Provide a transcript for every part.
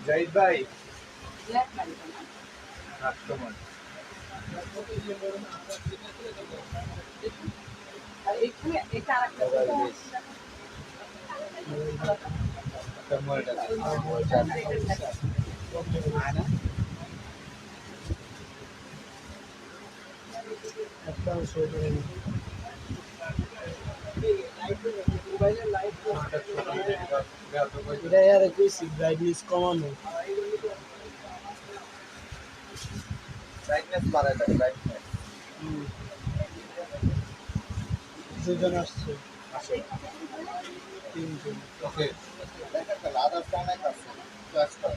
জাহিদ ভাই এটা यार কইছি ব্রাইটনেস কমানো ব্রাইটনেস বাড়ায় দেয় ব্রাইটনেস দুজন আসছে আসে তিনজন ওকে আদার্স অনেক আছে ক্লাস করা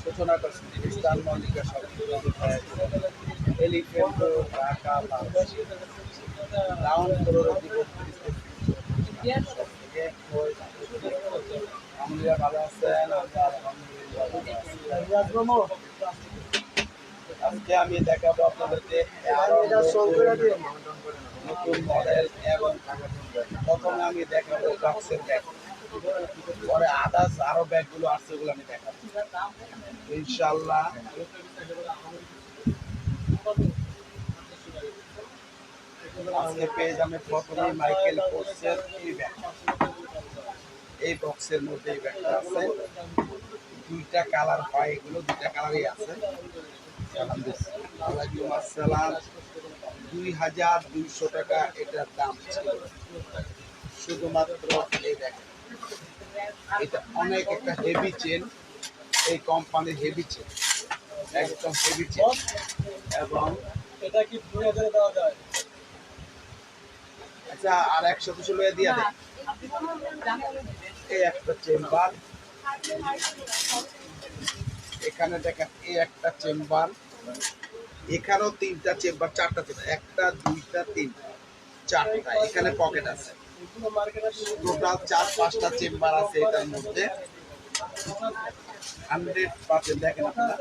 সূচনা করছেন স্টান মল্লিকা সব এলিফেন্ট ঢাকা রাউন্ড আমরা ভালো আছেন আজকে আমি দেখাবো আপনাদেরকে নতুন মডেল এবং প্রথমে আমি দেখাবো বক্সের ব্যাগ পরে আদার্স আরো ব্যাগগুলো আসছে ওগুলো আমি দেখাবো ইনশাল্লাহ। আজকে পেয়ে যাবে প্রথমে মাইকেল কোর্সের এই ব্যাগ, এই বক্সের মধ্যে এই ব্যাগটা আছে, দুইটা কালার হয়, এগুলো দুইটা কালারই আছে। ওয়ালাইকুম আসসালাম। 2200 টাকা এটার দাম ছিল, শুধুমাত্র এই দেখেন এটা অনেক একটা হেভি চেন, এই কোম্পানির হেভি চেন, একদম হেভি চেন। এবং এটা কি 2000 এ দেওয়া যায়? আচ্ছা আর 100-200 লয়ে দিয়া দেয়। এই একটা চেম্বার, এখানে দেখেন এই একটা চেম্বার, এখানেও তিনটা চেম্বার, চারটা চেম্বার, একটা দুইটা তিনটা চারটা, এখানে পকেট আছে, টোটাল 4-5টা চেম্বার আছে এটার মধ্যে। 100% দেখেন আপনারা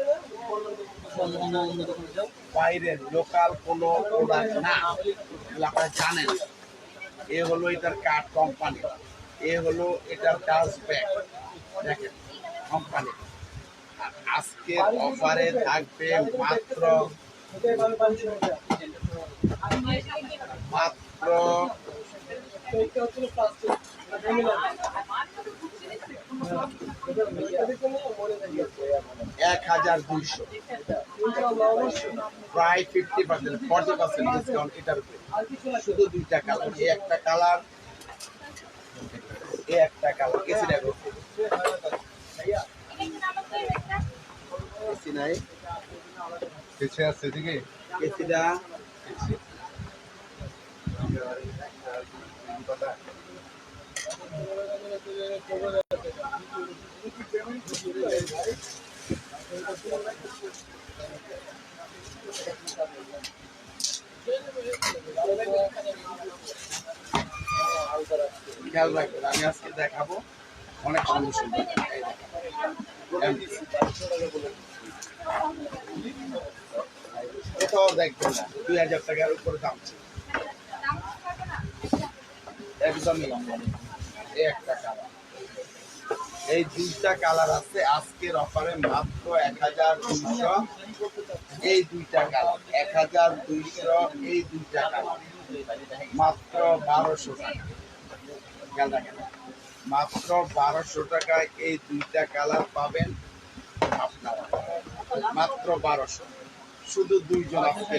বাইরের লোকাল কোনো প্রোডাক্ট না, আপনারা জানেন। এ হলো এটার কাঠ কোম্পানি, এ হলো এটার ডাস্ট ব্যাগ, দেখেন কোম্পানি। আর আজকের অফারে থাকবে মাত্র মাত্র 1200, প্রায় 40% ডিসকাউন্ট এটার উপরে। শুধু দুইটা কালার, এই একটা কালার, এই একটা কালার। কেসি দেখো কেসি নাই, কেসি আছে এদিকে, কেসিটা খেয়াল রাখবেন। আমি আজকে দেখাবো অনেক সুন্দর সুন্দর, কোথাও দেখবেন না 2000 টাকার উপরে দাম ছিল একদমই। এই একটা কালার, এই দুইটা কালার আছে আজকের অফারে মাত্র 1200। এই দুইটা কালার 1200, এই দুইটা কালার মাত্র 1200 টাকা। খেয়াল রাখেন, মাত্র 1200 টাকায় এই দুইটা কালার পাবেন আপনারা, মাত্র 1200। শুধু দুইজন আজকে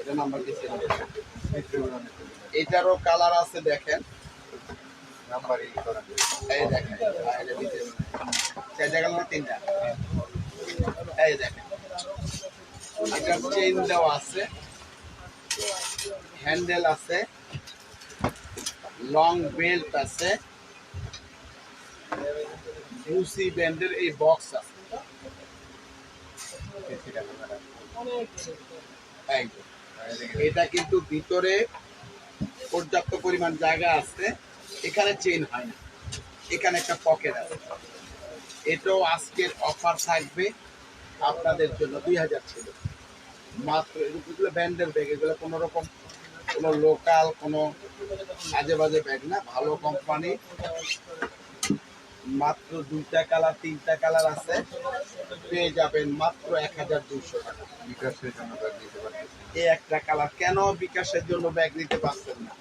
এটা নাম্বার দিচ্ছি, এটারও কালার আছে দেখেন, নাম্বার এই দেখেন, তিনটা এই দেখেন এটা চেইন দেওয়া আছে, হ্যান্ডেল আছে, লং বেল্ট আছে, বুসি ব্যান্ডের এই বক্স আছে। এটা কিন্তু ভিতরে পর্যাপ্ত পরিমাণ জায়গা আছে, এখানে চেইন হয় না, এখানে একটা পকেট আছে। এটাও আজকের অফার থাকবে আপনাদের জন্য 2000 ছিল মাত্র। এগুলো ব্যান্ডের ব্যাগ, এগুলো কোনো রকম কোনো লোকাল কোনো আজে বাজে ব্যাগ না, ভালো কোম্পানি। মাত্র 2টা কালার 3টা কালার আছে, পেয়ে যাবেন মাত্র 1200 টাকা। বিকাশের জন্য ব্যাগ দিতে পারবেন। এই একটা কালার। কেন বিকাশের জন্য ব্যাগ নিতে পারছেন না?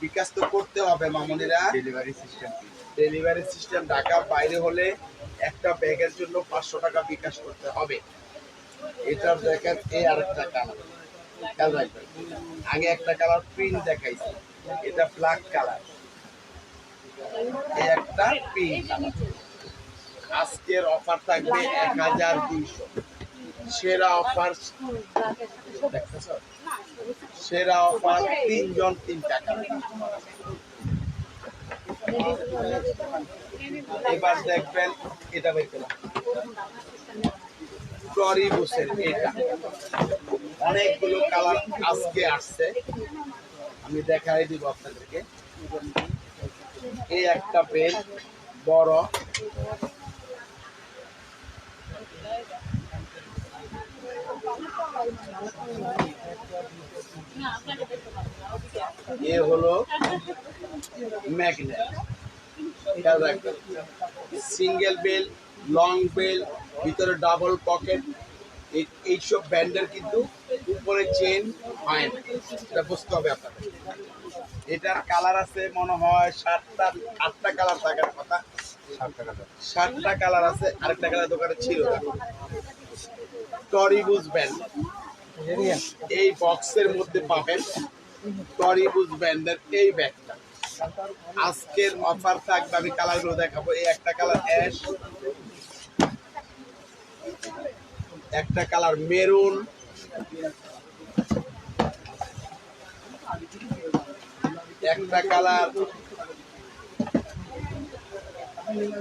বিকাশ তো করতে হবে মামুনিরা। ডেলিভারি সিস্টেম কি? ডেলিভারি সিস্টেম ঢাকার বাইরে হলে একটা ব্যাগের জন্য 500 টাকা বিকাশ করতে হবে। এটার দেখেন এই আরেকটা কালার, খেয়াল রাখবেন। আগে একটা কালার প্রিন্ট দেখাইছি, এটা ব্ল্যাক কালার, এই একটা প্রিন্ট। আজকের অফার থাকবে 1200। সেরা অফার, সেরা অফার 3 জন 3 টাকা। এবার দেখবেন এটা বের টরিবুসের, এটা অনেকগুলো কালার আজকে আসছে, আমি দেখাই দিব আপনাদেরকে। এই একটা বেল বড়, এ হলো magnet, single bell, long bell, ভিতরে ডাবল পকেট। এইসব ব্যান্ডের কিন্তু উপরে চেন হয় না, এটা বুঝতে হবে আপনাদের। এটার কালার আছে মনে হয় 7টা 8টা কালার থাকার কথা, 7টা কালার আছে। আরেকটা কালার দোকানে ছিল না। টরিবুস ব্যান্ড এই বক্সের মধ্যে পাবেন, টরিবুস ব্যান্ডের এই ব্যাগটা। আজকের অফার থাকবে, আমি কালারগুলো দেখাবো। এই একটা কালার অ্যাশ, একটা কালার মেরুন, একটা কালার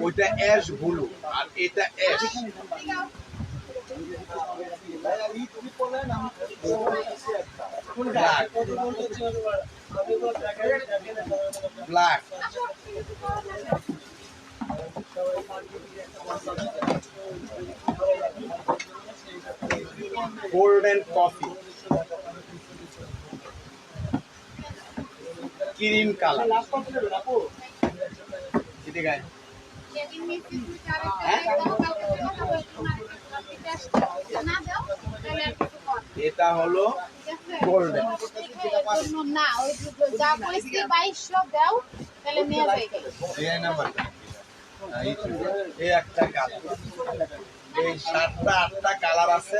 ওইটা অ্যাশ ব্লু, আর এটা ash black, black. Golden coffee, cream colour, এটা হলো গোল্ডেন। না ওই যা বলছি 2200 দাও তাহলে নিয়ে যাই। এই নাম্বারটা এই একটা কালার, এই 7টা 8টা কালার আছে।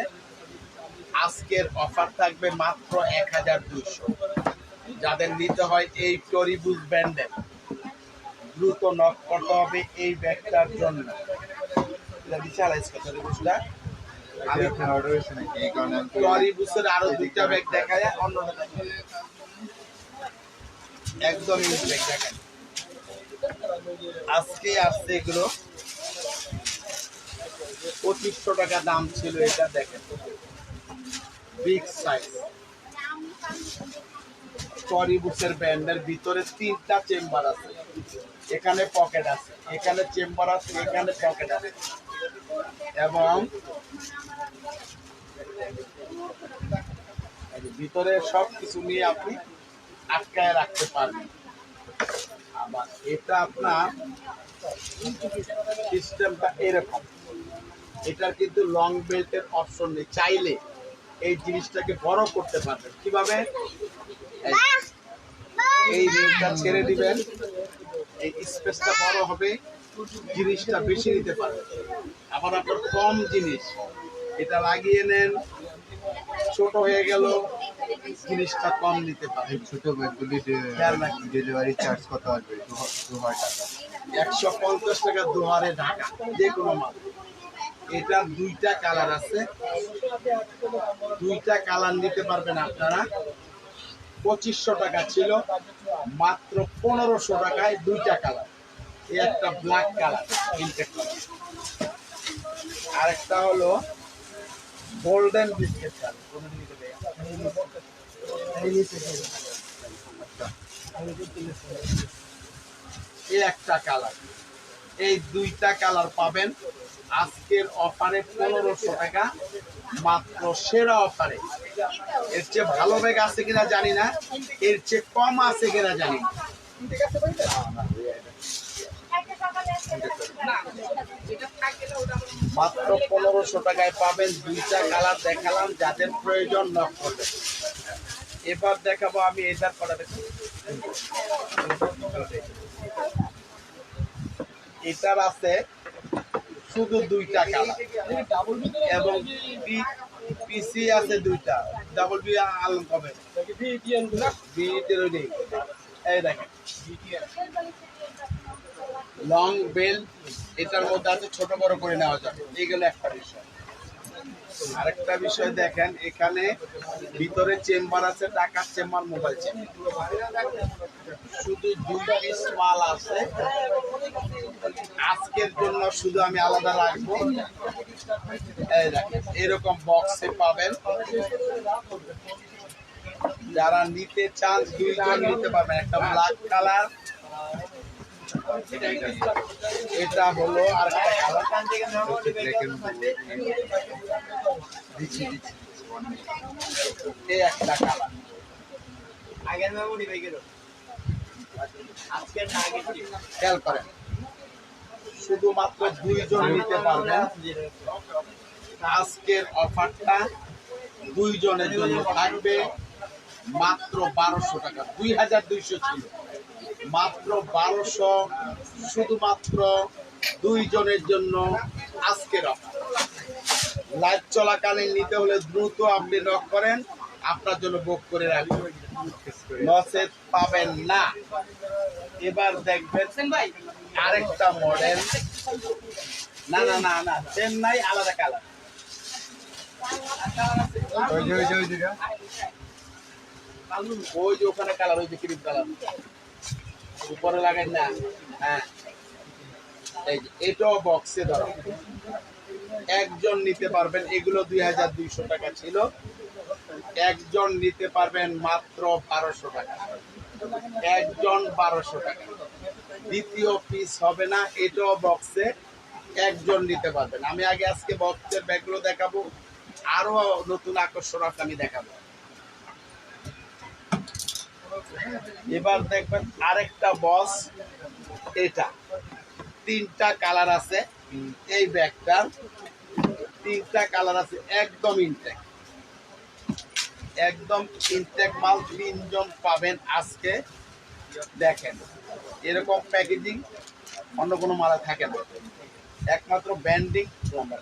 আজকের অফার থাকবে মাত্র 1200। যাদের নিতে হয় এই টরিবুস ব্যান্ডের, দ্রুত নক করতে হবে এই ব্যাগটার জন্য। এটা বিশাল আজকে টরিবুসটা। আমি আপনার অর্ডার হয়েছে নাকি? এই কারণে আমি টরিবুসের আরো 2টা ব্যাগ দেখায়, অন্যটা দেখায় একদম ইউজ ব্যাগ দেখায়। আজকে আসছে এগুলো 2500 টাকা দাম ছিল। এটা দেখেন বিগ সাইজ টরিবুসের ব্যান্ডের, ভিতরে 3টা চেম্বার আছে, এখানে পকেট আছে, এখানে চেম্বার আছে, এখানে পকেট আছে, এবং ভিতরে সব কিছু নিয়ে আপনি আটকায় রাখতে পারবেন। আবার এটা আপনার সিস্টেমটা এরকম, এটার কিন্তু লং বেল্টের অপশন নেই। চাইলে এই জিনিসটাকে বড় করতে পারবেন। কিভাবে? এই রিংটা ছেড়ে দিবেন, এই স্পেসটা বড় হবে, জিনিসটা বেশি নিতে পারবেন। আবার আপনার কম জিনিস এটা লাগিয়ে নেন, ছোট হয়ে গেল, জিনিসটা কম নিতে পারেন। ছোট ব্যাগগুলি খেয়াল রাখবেন। ডেলিভারি চার্জ কত আসবে? 2000 টাকা। 150 টাকা দুহারে ঢাকা, যে কোনো মাল। এটার দুইটা কালার আছে, দুইটা কালার নিতে পারবেন আপনারা। 2500 টাকা ছিল, মাত্র 1500 টাকায় দুইটা কালার। এই একটা ব্ল্যাক কালার, ইনটেক কালার, আরেকটা হলো গোল্ডেন বিস্কিট কালার। এই একটা কালার, এই দুইটা কালার পাবেন আজকের অফারে 1500 টাকা, মাত্র সেরা অফারে। এর চেয়ে ভালো ব্যাগ আছে কিনা জানি না, এর চেয়ে কম আছে কিনা জানি না। মাত্র 1500 টাকায় পাবেন, দুইটা কালার দেখালাম, যাদের প্রয়োজন নক করবেন। এবার দেখাবো আমি এটার কটা দেখো, এটার আছে শুধু দুইটা কালার এবং পিসি আছে দুইটা। ডাবল বি আলম কবে এই দেখেন লং বেল, এটার মধ্যে আছে ছোট বড় করে নেওয়া যাবে। এইগুলো একটা বিষয়। আরেকটা বিষয় দেখেন, এখানে ভিতরে চেম্বার আছে, টাকার চেম্বার, মোবাইল চেম্বার, শুধু 2 পিস মাল আছে। আজকের জন্য শুধু আমি আলাদা রাখবো। এই দেখেন এরকম বক্সে পাবেন, যারা নিতে চান দুইজন নিতে পারবেন। একটা ব্ল্যাক কালার, এটা হলো আর একটা কালার, এই একটা কালার। খেয়াল করেন, শুধুমাত্র দুইজন নিতে পারবেন। আজকের অফারটা দুইজনের জন্য থাকবে মাত্র 1200 টাকা। 2200 ছিল, মাত্র 1200, শুধুমাত্র দুইজনের জন্য আজকের অফার। লাইভ চলাকালীন নিতে হলে দ্রুত আপনি নক করেন, আপনার জন্য বুক করে রাখবেন, লসে পাবেন না। এবার দেখবেন আরেকটা মডেল, না না না না সেম নাই, আলাদা কালার। ওই যে ওখানে কালার, ওই যে ক্রিম কালার উপরে লাগাই না। হ্যাঁ, এই যে এটাও বক্সে ধরো, একজন নিতে পারবেন। এগুলো 2200 টাকা ছিল, একজন নিতে পারবেন মাত্র 1200 টাকা। একজন 1200 টাকা, দ্বিতীয় পিস হবে না। এটাও বক্সে, একজন নিতে পারবেন। আমি আগে আজকে বক্সের ব্যাগগুলো দেখাবো, আরো নতুন আকর্ষণ আমি দেখাবো। এবার দেখবেন আরেকটা বক্স, এটা 3টা কালার আছে। এই ব্যাগটার 3টা কালার আছে, একদম ইনটেক, একদম ইনটেক মাল। 3জন পাবেন আজকে। দেখেন এরকম প্যাকেজিং অন্য কোনো মালে থাকে না, একমাত্র ব্যান্ডিং নাম্বার।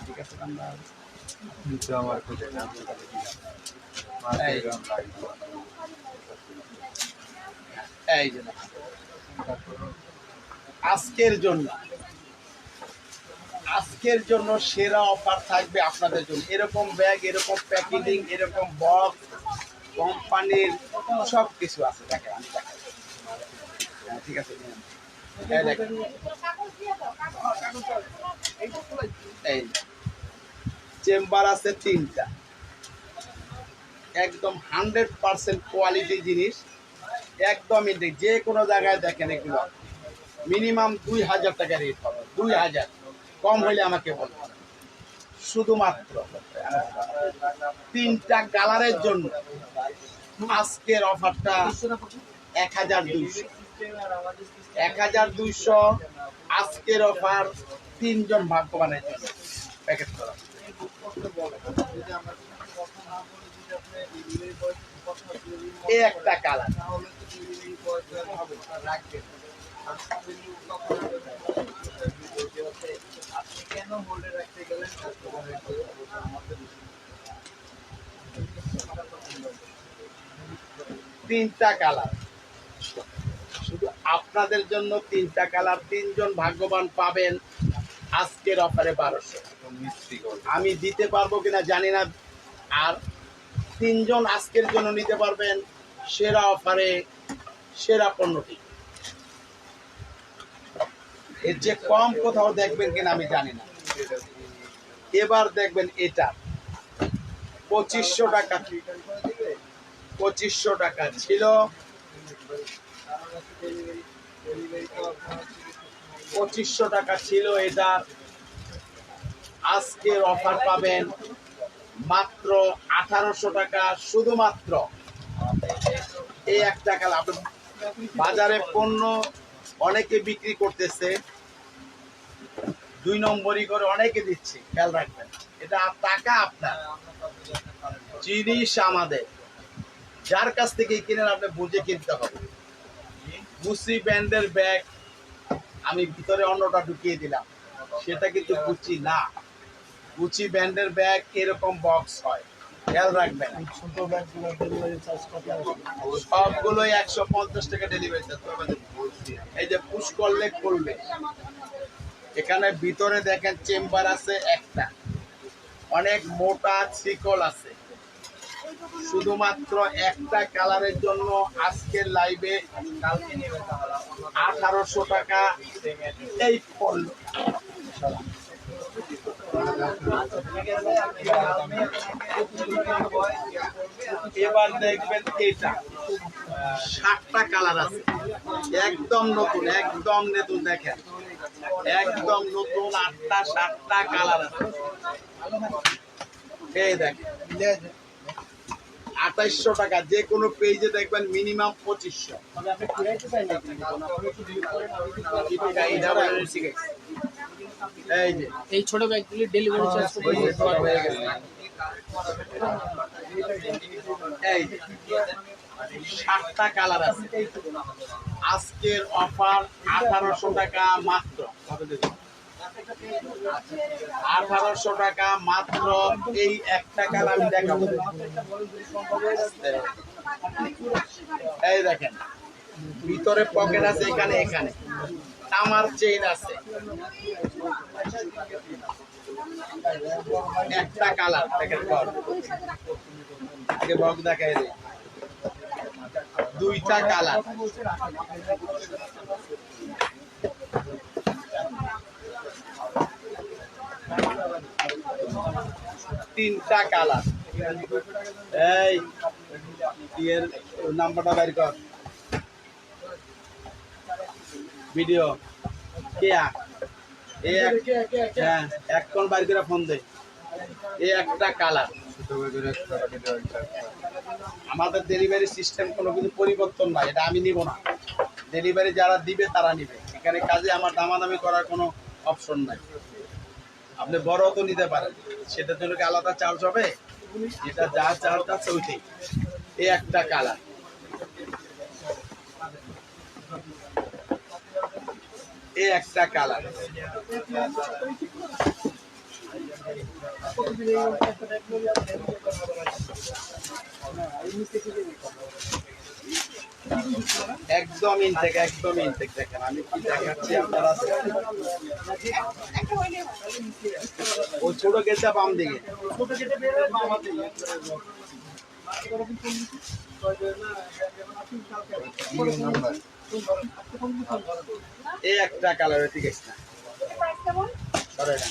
ঠিক আছে, এই যে আজকের জন্য, আজকের জন্য সেরা অফার থাকবে আপনাদের জন্য। এরকম ব্যাগ, এরকম প্যাকেজিং, এরকম বক্স, কোম্পানির সব কিছু আছে। দেখেন আমি দেখাই, ঠিক আছে। এই চেম্বার আছে 3টা, একদম 100% কোয়ালিটি জিনিস, একদম ইনটেক। যে কোনো জায়গায় দেখেন এগুলো মিনিমাম 2000 টাকা রেট হবে, 2000, কম হইলে আমাকে বলবেন। শুধুমাত্র 3টা কালারের জন্য আজকের অফারটা 1200। 1200 আজকের অফার, 3জন ভাগ্যবানের জন্য প্যাকেট করা। এই একটা কালার, তিনটা কালার, শুধু আপনার আপনাদের জন্য 3টা কালার, 3 জন ভাগ্যবান পাবেন আজকের অফারে 1200। মিস্ত্রি করবে। আমি দিতে পারবো কিনা জানি না। আর 3 জন আজকের জন্য নিতে পারবেন সেরা অফারে সেরা পণ্যটি। এর যে কম কোথাও দেখবেন কিনা আমি জানি না। এবার দেখবেন এটা 2500 টাকা, 2500 টাকা ছিল, 2500 টাকা ছিল এটা। আজকের অফার পাবেন মাত্র 1800 টাকা, শুধুমাত্র এই একটা কালার। বাজারে পণ্য অনেকে বিক্রি করতেছে 2 নম্বরই করে, অনেকে দিচ্ছে, খেয়াল রাখবেন। এটা টাকা আপনার, জিনিস আমাদের। যার কাছ থেকে কিনেন আপনি বুঝে কিনতে হবে। গুচি ব্র্যান্ডের ব্যাগ আমি ভিতরে অন্যটা ঢুকিয়ে দিলাম, সেটা কিন্তু গুচি না। গুচি ব্র্যান্ডের ব্যাগ এরকম বক্স হয়, খেয়াল রাখবেন। ছোট ব্যাগগুলো ডেলিভারি চার্জ কত আসবে? সবগুলোই 150 টাকা ডেলিভারি চার্জ। এই যে পুশ করলে খুলবে। এখানে ভিতরে দেখেন চেম্বার আছে একটা, অনেক মোটা শিকল আছে। শুধুমাত্র একটা কালারের জন্য আজকের লাইভে 1800 টাকা এই পণ্য। এবার দেখবেন এটা 7টা কালার আছে, একদম নতুন, একদম নতুন। দেখেন একদম নতুন 8টা 7টা কালার আছে। এই দেখেন 2800 টাকা। যে কোনো পেজে দেখবেন মিনিমাম 2500। এই যে এই ছোট ব্যাগগুলি ডেলিভারি চার্জ কত? হয়ে গেছে। এই যে 7টা কালার আছে। আজকের অফার 1800 টাকা মাত্র, 1800 টাকা মাত্র। এই একটা কালার আমি দেখাবো। এই দেখেন ভিতরে পকেট আছে, এখানে এখানে তামার চেইন আছে। একটা কালার দেখেন, আগে বক দেখাই দিই। 2টা কালার, তিনটা কালার। এই এর নাম্বারটা বের কর, ভিডিও কে হ্যাঁ এখন বাইর করে ফোন দে। এই একটা কালার। ছোট ব্যাগের 100 টাকা ডেলিভারি চার্জ। আমাদের ডেলিভারি সিস্টেম কোনো কিছু পরিবর্তন নাই, এটা আমি নিব না। ডেলিভারি যারা দিবে তারা নিবে, এখানে কাজে আমার দামাদামি করার কোনো অপশন নাই। আপনি বড় তো নিতে পারেন, সেটার জন্য কি আলাদা চার্জ হবে? যেটা যা চার্জ আছে ওইটাই। এই একটা কালার, এই একটা কালার। একদম ইনটেক, একদম ইনটেক। দেখেন আমি কি দেখাচ্ছি আপনারা, ওই ছোট গেটটা বাম দিকে। নাম্বার এই একটা কালার, ঠিক আছে না? সরে না।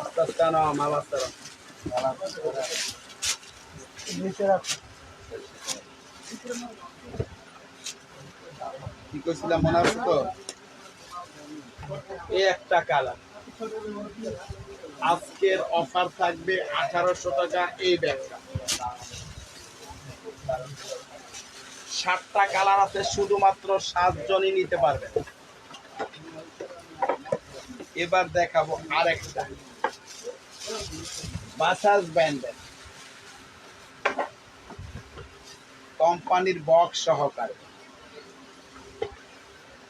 আস্তে আস্তে আনো, মাল আস্তে আনো। কি কইছিলাম মনে আছে তো? এই একটা কালার। আজকের অফার থাকবে 1800 টাকা এই ব্যাগটা। 7টা কালার আছে, শুধুমাত্র 7 জনই নিতে পারবেন। এবার দেখাবো আরেকটা বাসাজ ব্র্যান্ডের কোম্পানির বক্স সহকারে।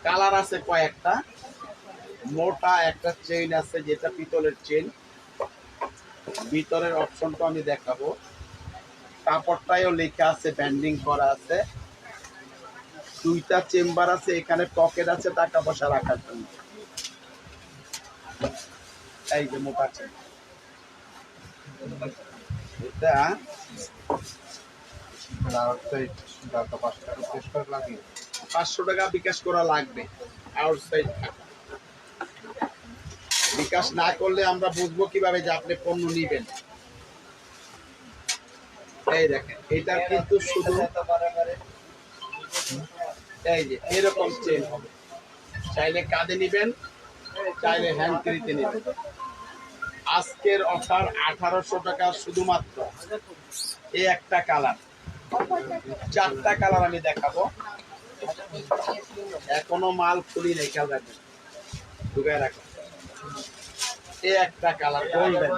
কালার আছে কয়েকটা, মোটা একটা চেইন আছে, যেটা পিতলের চেইন। ভিতরের অপশনটা আমি দেখাবো। কাপড়টাও লেখা আছে, ব্যান্ডিং করা আছে। দুইটা চেম্বার আছে, এখানে পকেট আছে টাকা পয়সা রাখার জন্য। এই যে মোটা চেইন, এটা আউটসাইড দাঁড়া 5 টাকা শেষ করে লাগিয়ে 500 টাকা বিকাশ করা লাগবে। আউটসাইড বিকাশ না করলে আমরা বুঝবো কিভাবে যে আপনি পণ্য নিবেন। এই দেখেন, এটা কিন্তু শুধু এই যে এরকম চেন হবে। চাইলে কাঁধে নিবেন, চাইলে হ্যান্ড ফ্রিতে নিবেন। আজকের অফার 1800 টাকা শুধুমাত্র। এই একটা কালার, 4টা কালার আমি দেখাবো। এখনো মাল খুলি নেই, খেয়াল রাখবেন, ঢুকায় রাখবেন। এই একটা কালার গোল্ডেন,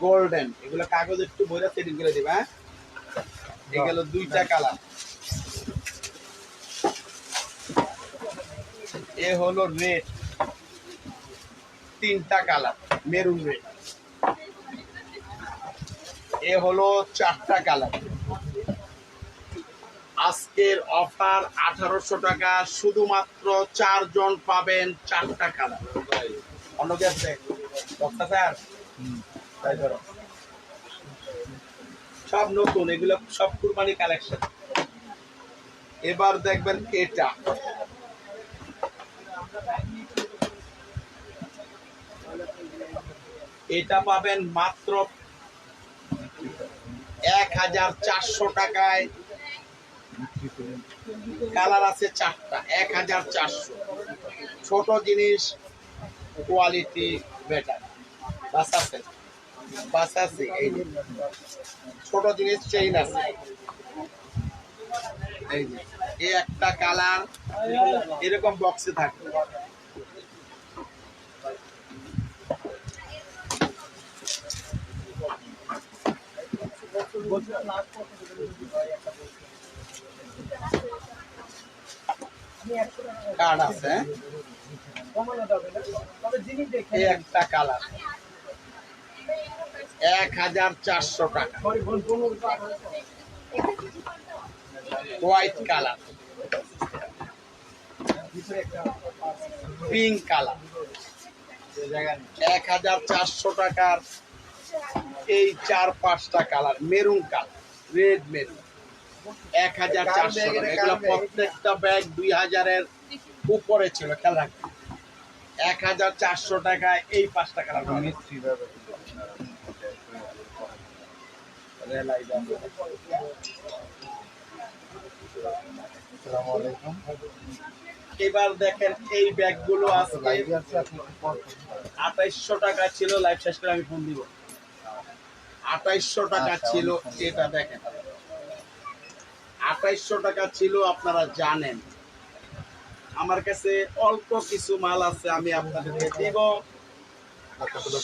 গোল্ডেন। এগুলো কাগজ একটু বইরা সেটিং করে দিবা। হ্যাঁ, এগুলো 2টা কালার। এ হলো রেড, 3টা কালার, মেরুন রেড। এ হলো 4টা কালার। আজকের অফার 1800 টাকা, শুধুমাত্র 4 জন পাবেন 4টা কালার। অন্য কি আছে স্যার? তাই ধরো, সব নতুন, এগুলো সব কুরবানি কালেকশন। এবার দেখবেন এটা, এটা পাবেন মাত্র 1400 টাকায়। কালার আছে 4টা, 1400। ছোট জিনিস, কোয়ালিটি বেটার। বাস আছে, বাস আছে। এই যে ছোট জিনিস, চেইন আছে। এই যে এই একটা কালার এরকম বক্সে থাকে। কার্ড আছে, এই একটা কালার 1400 টাকা। হোয়াইট কালার, পিঙ্ক কালার, 1400 টাকার। এই 4-5টা colour, maroon colour, red maroon, 1400 টাকা। এগুলো প্রত্যেকটা ব্যাগ 2000-এর উপরে ছিল, খেয়াল রাখবেন। 1400 টাকায় এই 5টা কালার পাবেন। মিস্ত্রি ভাবে আসসালামু আলাইকুম। এবার দেখেন এই ব্যাগগুলো আজকে লাইভে আছে, আপনি 2800 টাকা ছিল। লাইভ শেষ করে আমি ফোন দিব। 2800 টাকা ছিল। এটা দেখেন, 2800 টাকা ছিল, আপনারা জানেন। আমার কাছে অল্প কিছু মাল আছে, আমি আপনাদেরকে দিব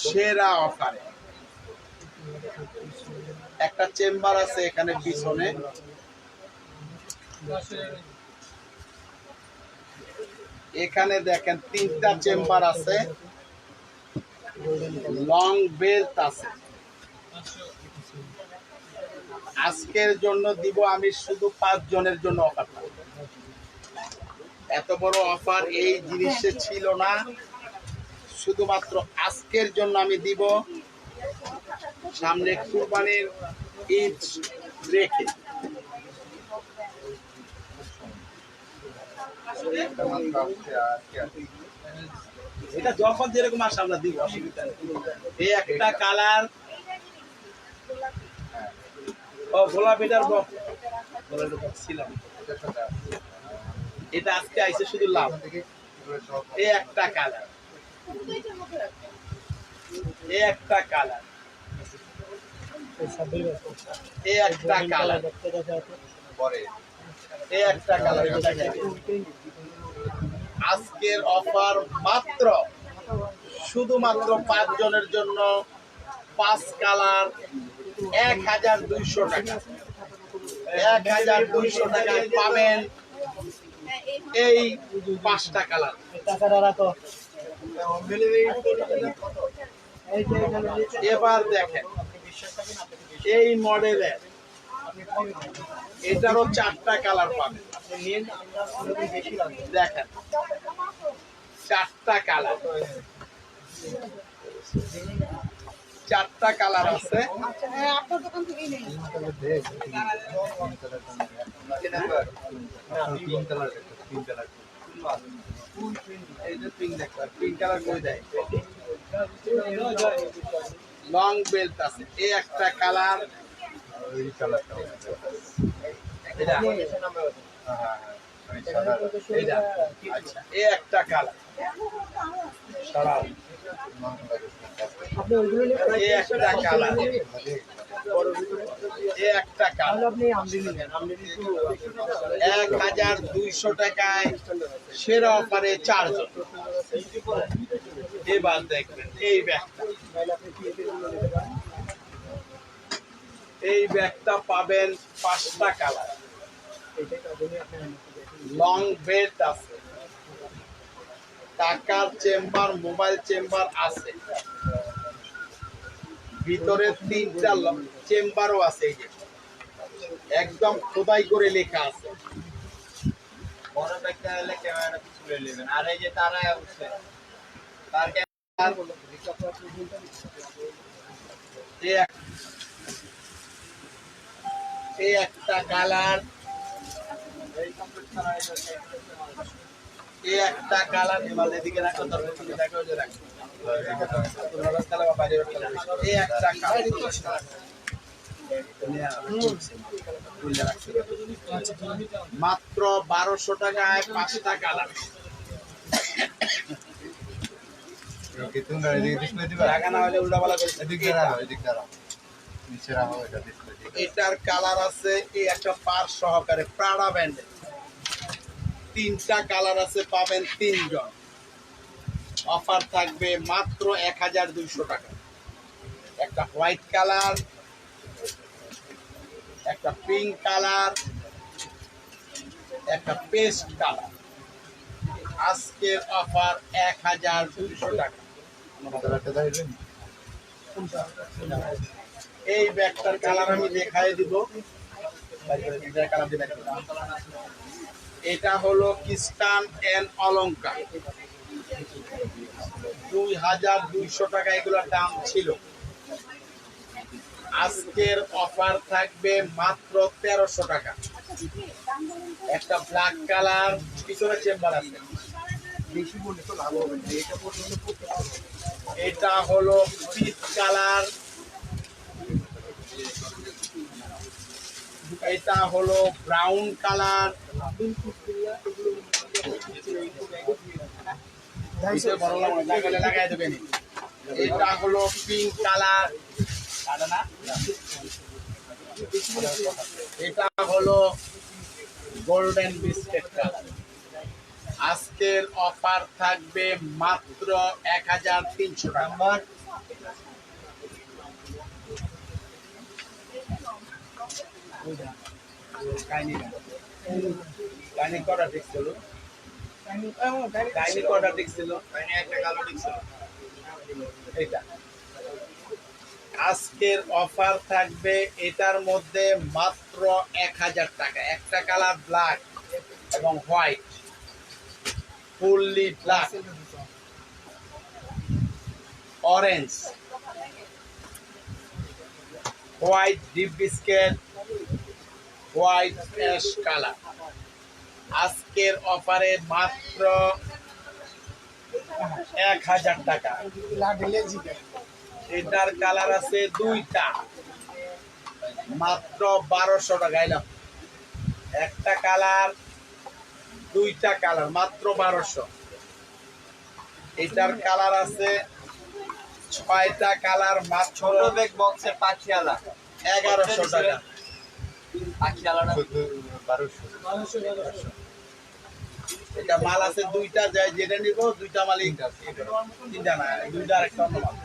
সেরা অফারে। একটা চেম্বার আছে এখানে পিছনে, এখানে দেখেন 3টা চেম্বার আছে, লং বেল্ট আছে। আজকের জন্য দিব আমি শুধু 5 জনের জন্য অফার। এত বড় অফার এই জিনিসে ছিল না, শুধুমাত্র আজকের জন্য আমি দিব। সামনে কুরবানির ঈদ রেখে এটা যখন যেরকম আসে আমরা দিব, অসুবিধা নেই। এই একটা কালার, ও গোলাপিটার বক্স, গোলাপিটার বক্স ছিলাম। এটা আজকে আইছে শুধু লাভ। এই একটা কালার, এই একটা কালার, এই একটা কালার, এই একটা কালার। আজকের অফার মাত্র শুধুমাত্র 5 জনের জন্য, 5 কালার, 1200 টাকা। 1200 টাকায় পাবেন এই 5টা কালার। টাকাটা রাখো। এবার দেখেন এই মডেলের এটারও 4টা কালার পাবেন। দেখেন 4টা কালার, 4টা কালার আছে। হ্যাঁ, আপনার দোকান থেকেই নেই। তিন কালার তিন কালার এই যে পিঙ্ক দেখবেন, পিঙ্ক কালার করে দেয়। লং বেল্ট আছে, এই একটা কালার, ওই কালারটা এটা হ্যাঁ সাদা এটা আচ্ছা, এই একটা কালার, আপনি ওইগুলো নেবেন? এই একটা কালার, এই একটা কালার। তাহলে আপনি আমলি নেবেন। আমলি একটু 1200 টাকায় সেরা অফারে 4 জন। এবার দেখবেন এই ব্যাগটা, এই ব্যাগটা পাবেন 5টা কালার, লং বেল্ট আছে, টাকার চেম্বার, মোবাইল চেম্বার আছে, ভিতরে 3টা চেম্বারও আছে। এই যে একদম খোদাই করে লেখা আছে। বড় ব্যাগটা হলে ক্যামেরাটা তুলে নেবেন। আর এই যে তারা হচ্ছে তার এই একটা কালার, এই একটা কালার, এবার এদিকে রাখো, তারপর তুমি দেখো যে রাখো। এই একটা কালার মাত্র 1200 টাকায় 5টা কালার। তুমি এদিকে ডিসপ্লে দিবা টাকা না হলে উল্টাপাল্টা করে এদিক দ্বারা এদিক দ্বারা নিচে রাখো এটা ডিসপ্লে দিবা এটার কালার আছে, এই একটা পার সহকারে প্রাডা ব্র্যান্ডের 3টা কালার আছে, পাবেন 3 জন। অফার থাকবে মাত্র 1200 টাকা। একটা হোয়াইট কালার, একটা পিঙ্ক কালার, একটা পেস্ট কালার। আজকের অফার 1200 টাকা। কালারটা দাইবেন এই ব্যাগটার কালার আমি দেখাই দিব। এটা হলো ক্রিস্টান এন্ড অলংকার, 2200 টাকা এগুলোর দাম ছিল। আজকের অফার থাকবে মাত্র 1300 টাকা। একটা ব্ল্যাক কালার, পিছনে চেম্বার আছে। এটা হলো পিচ কালার, এটা হলো ব্রাউন কালার, লাগাই দেবেন। এটা হলো পিঙ্ক কালার, এটা হলো গোল্ডেন বিস্কিট কালার। আজকের অফার থাকবে মাত্র 1300 টাকা। কাইনি কটা ঠিক ছিল, কাইনি কটা ঠিক ছিল, একটা কালো ডিক্সেল এটা আজকের অফার থাকবে এটার মধ্যে মাত্র 1000 টাকা। একটা কালার ব্ল্যাক এবং white, fully black, orange, white deep biscuit, white ash colour. আজকের অফারে মাত্র 1000 টাকা। এটার কালার আছে 2টা, মাত্র 1200 টাকা। এলাম একটা কালার, 2টা কালার, মাত্র 1200। এটার কালার আছে 6টা কালার, মাত্র ছোট ব্যাগ বক্সের পাখিয়ালা 1100 টাকা। পাখিয়ালাটা 1200 এটা মাল আছে 2টা, যায় যেটা নিব 2টা মালই আছে, 3টা না, 2টা আর একটা অন্য মাল।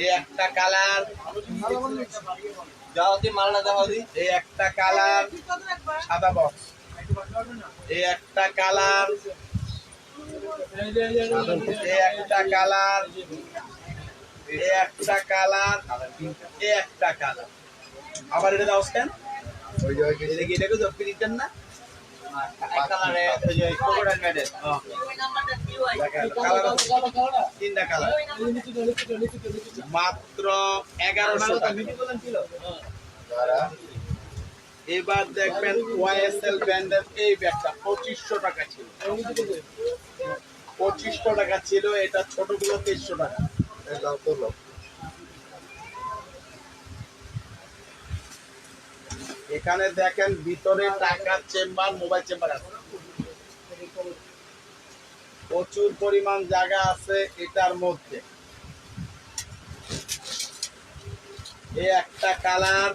এই একটা কালার, যাওয়াতে মালটা দেওয়া দিই। এই একটা কালার সাদা বক্স, এই একটা কালার এ একটা কালার, এ একটা কালার, এ একটা কালার। আবার এটা দাও কেন? ওই যে ওই যে এটা কি এটা তো প্রিন্টার না? এক কালারে ওই যে কোকোডাইল মেডেল। কালার আছে, তিনটা কালার, মাত্র 1100 টাকা। যারা এবার দেখবেন ওয়াইএসএল ব্র্যান্ডের এই ব্যাগটা 2500 টাকা ছিল, 2500 টাকা ছিল। এটা ছোটগুলো 2300 টাকা। এই দাও তো লোক এখানে দেখেন ভিতরে টাকার চেম্বার, মোবাইল চেম্বার আছে, প্রচুর পরিমাণ জায়গা আছে এটার মধ্যে। এ একটা কালার,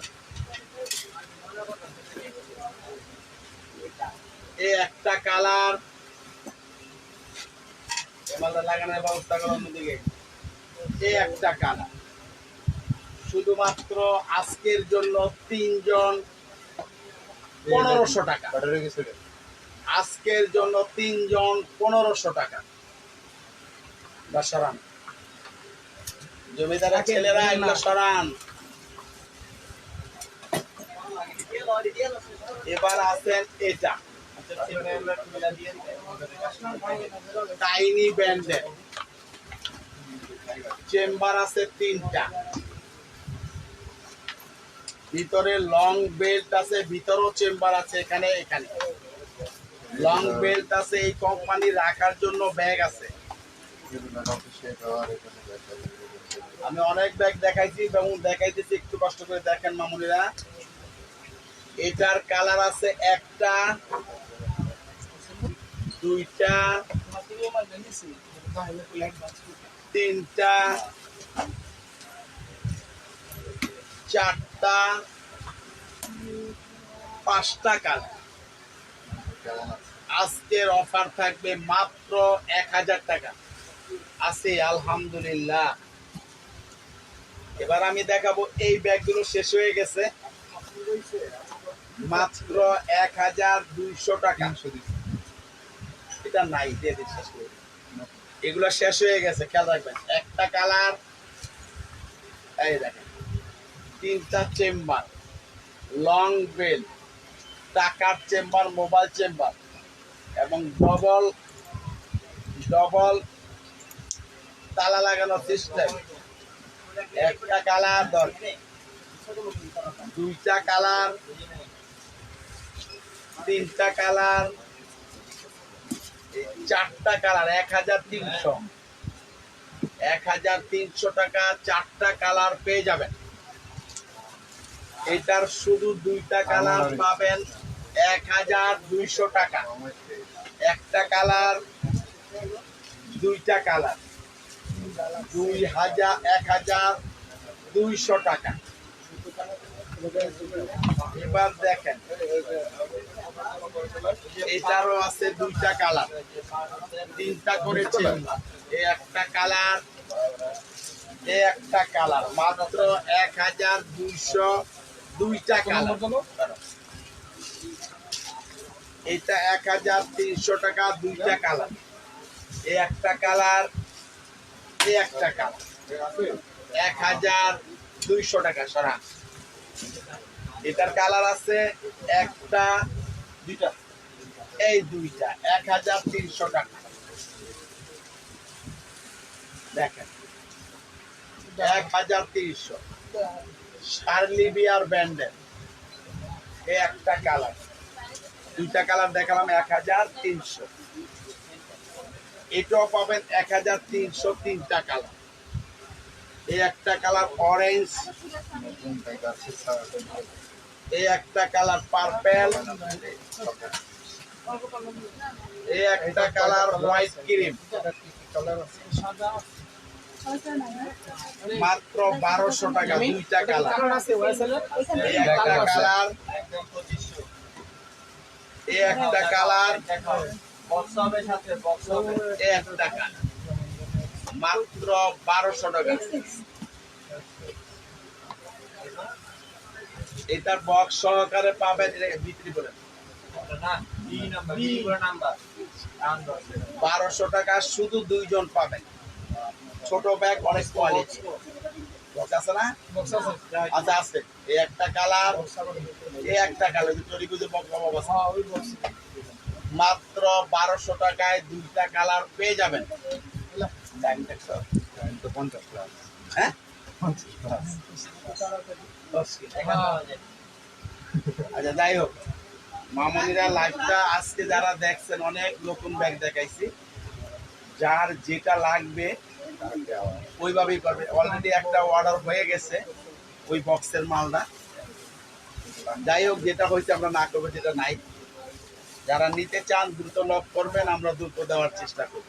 এ একটা কালার, এমালটা লাগানোর ব্যবস্থা করার অন্যদিকে। এ একটা কালার, শুধুমাত্র আজকের জন্য 3 জন 1500 টাকা। ব্যাটারি গেছে আজকের জন্য 3 জন 1500 টাকা। বা সরান, জমিদারের ছেলেরা এগুলো সরান। এবার আছেন এটা টাইনি ব্যান্ডের চেম্বার আছে 3টা, ভিতরে লং বেল্ট আছে, ভিতরেও চেম্বার আছে, এখানে এখানে লং বেল্ট আছে। এই কোম্পানি রাখার জন্য ব্যাগ আছে। অফিসে ব্যবহার এখানে ব্যাটারি আমি অনেক ব্যাগ দেখাইছি এবং দেখাইতেছি, একটু কষ্ট করে দেখেন মামুনিরা। এটার কালার আছে একটা, দুইটা, তিনটা, চারটা, 5টা কালার। কেমন আছে? আজকের অফার থাকবে মাত্র 1000 টাকা। আছে আলহামদুলিল্লাহ। এবার আমি দেখাবো, এই ব্যাগগুলো শেষ হয়ে গেছে, মাত্র 1200 টাকা। 300 দিচ্ছি। এটা নাই, দিয়ে দিন শেষ করে। এগুলো শেষ হয়ে গেছে, খেয়াল রাখবেন। একটা কালার, এই দেখেন, 3টা চেম্বার, লং বেল, টাকার চেম্বার, মোবাইল চেম্বার এবং ডবল ডবল তালা লাগানো সিস্টেম। একটা কালার দরকার, 2টা কালার, 3টা কালার, 4টা কালার। 1300, 1300 টাকা 4টা কালার পেয়ে যাবেন। এটার শুধু 2টা কালার পাবেন 1200 টাকা। একটা কালার, 2টা কালার, 1200 টাকা। এবার দেখেন, এটারও আছে 2টা কালার, 3টা করে চেম্বার। এই একটা কালার, এই একটা কালার, মাত্র 1200। 2টা কালার, এটা 1300 টাকা। 2টা কালার, এই একটা কালার, এই একটা কালার, 1200 টাকা সরা। এটার কালার আছে একটা, দুইটা, এই 2টা 1300 টাকা। দেখেন 1300। শার্লিবিয়ার ব্র্যান্ডের এই একটা কালার, 2টা কালার দেখালাম 1300। এটাও পাবেন 1300, 3টা কালার। এই একটা কালার অরেঞ্জ, নতুন ব্যাগ আছে স্যার। এই একটা কালার পার্পেল, এই একটা কালার হোয়াইট ক্রিম। কালার আছে মাত্র 1200 টাকা। 2টা কালার, এই একটা কালার, একদম 2500। এই একটা কালার, বক্স হবে সাথে, বক্স হবে। এই একটা কালার, মাত্র 1200 টাকা। এটার বক্স সহকারে পাবেন, এটাকে বিক্রি করে না, বি নাম্বার, বি করে নাম্বার। 1200 টাকা শুধু 2 জন পাবেন। ছোট ব্যাগ অনেক কোয়ালিটি বক্স আছে না? আচ্ছা আছে। এই একটা কালার, এই একটা কালার তৈরি করে বক্স অবস্থা মাত্র 1200 টাকায় 2টা কালার পেয়ে যাবেন। টাইম দেখছো? টাইম তো 50 প্লাস। হ্যাঁ 50 প্লাস। আচ্ছা যাই হোক, মামুনিরা লাইভটা আজকে যারা দেখছেন অনেক নতুন ব্যাগ দেখাইছি। যার যেটা লাগবে ওইভাবেই করবে। অলরেডি একটা অর্ডার হয়ে গেছে ওই বক্সের মালটা। যাই হোক, যেটা হয়েছে আমরা না করবো, যেটা নাই। যারা নিতে চান দ্রুত নক করবেন, আমরা দ্রুত দেওয়ার চেষ্টা করব।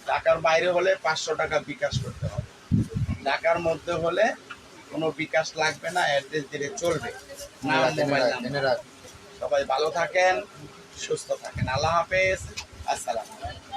ঢাকার বাইরে হলে 500 টাকা বিকাশ করতে হবে। ঢাকার মধ্যে হলে কোনো বিকাশ লাগবে না, অ্যাড্রেস দিলে চলবে। নাম, মোবাইল নাম্বার। সবাই ভালো থাকেন, সুস্থ থাকেন। আল্লাহ হাফেজ, আসসালামু আলাইকুম।